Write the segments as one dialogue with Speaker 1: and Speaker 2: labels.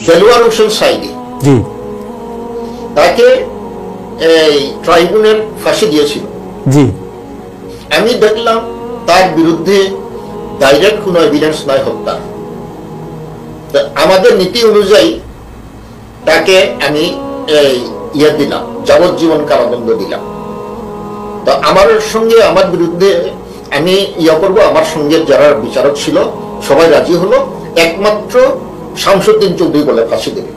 Speaker 1: দেলোয়ার হোসেন সাইদি
Speaker 2: জি
Speaker 1: তাকে এই ট্রাইব্যুনাল ফাঁসি দিয়েছিল।
Speaker 2: জি
Speaker 1: আমি দেখলাম তার বিরুদ্ধে ডাইরেক্ট কোনো এভিডেন্স নয়, হত্যা। আমাদের নীতি অনুযায়ী তাকে আমি দিলাম, যাবজ্জীবন কারাদণ্ড দিলাম। তো আমার সঙ্গে আমার বিরুদ্ধে আমি করবো, আমার সঙ্গে যারা বিচারক ছিল সবাই রাজি হলো, একমাত্র শামসুদ্দিন চৌধুরী বলে ফাঁসি দেবে।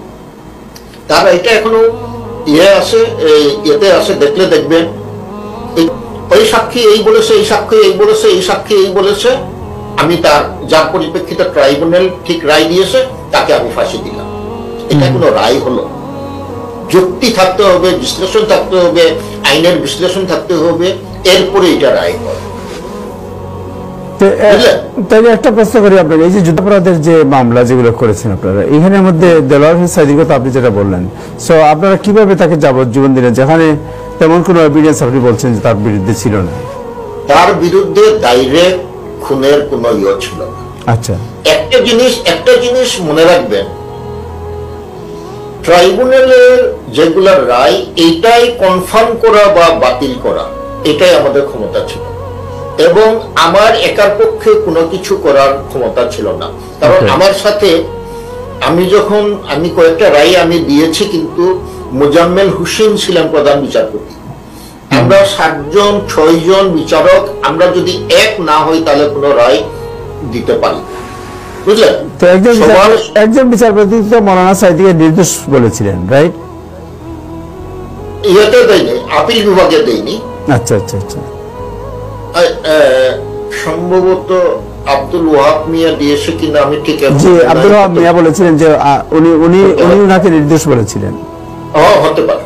Speaker 1: তার এটা এখনো আছে, এতে আছে, দেখলে দেখবেন ওই সাক্ষী এই বলেছে, এই সাক্ষী এই বলেছে, এই সাক্ষী এই বলেছে। আমি তার যার পরিপ্রেক্ষিতে ট্রাইব্যুনাল ঠিক রায় দিয়েছে তাকে আমি ফাঁসি দিলাম। এটা কোনো রায় হলো? যুক্তি থাকতে হবে, বিশ্লেষণ থাকতে হবে, আইনের বিশ্লেষণ থাকতে হবে, এরপরে এটা রায় হয়।
Speaker 2: তাই একটা প্রশ্ন করি আপনাকে, এই যে যুদ্ধাপরাধের যে মামলা যেগুলো করেছেন আপনারা, এখানের মধ্যে দেলোয়ার হোসেন সাইদির কথা আপনি যেটা বললেন, সো আপনারা কিভাবে তাকে যাবজ্জীবন দিলেন যেখানে তেমন কোনো এভিডেন্স আপনি বলছেন যে তার বিরুদ্ধে ছিল না?
Speaker 1: তার বিরুদ্ধে ডাইরেক্ট খুনের কোনো ছিল না।
Speaker 2: আচ্ছা,
Speaker 1: একটা জিনিস মনে রাখবেন, ট্রাইব্যুনালের যেগুলো রায় এইটাই কনফার্ম করা বা বাতিল করা, এটাই আমাদের ক্ষমতা ছিল, এবং আমার একার পক্ষে কোনো কিছু করার ক্ষমতা ছিল না। কারণ আমার সাথে আমি কয়েকটা রায় আমি দিয়েছি, কিন্তু মোজাম্মেল হোসেন ছিলেন প্রধান বিচারপতি। আমরা 7 জন 6 জন বিচারক, আমরা যদি এক না হই তাহলে কোনো রায় দিতে পারি, বুঝলেন?
Speaker 2: তো একজন বিচারপতি তো মৌলানা সাইদিকে নির্দোষ বলেছিলেন, রাইট?
Speaker 1: ইয়েতে দেয়নি, আপিল বিভাগে দেয়নি।
Speaker 2: আচ্ছা আচ্ছা আচ্ছা,
Speaker 1: সম্ভবত আব্দুল ওয়াহাব মিয়া দিয়েছে কিনা আমি ঠিক।
Speaker 2: জি, আব্দুল ওয়াহাব মিয়া বলেছিলেন যে উনি ওনাকে নির্দোষ বলেছিলেন।
Speaker 1: হতে পারে।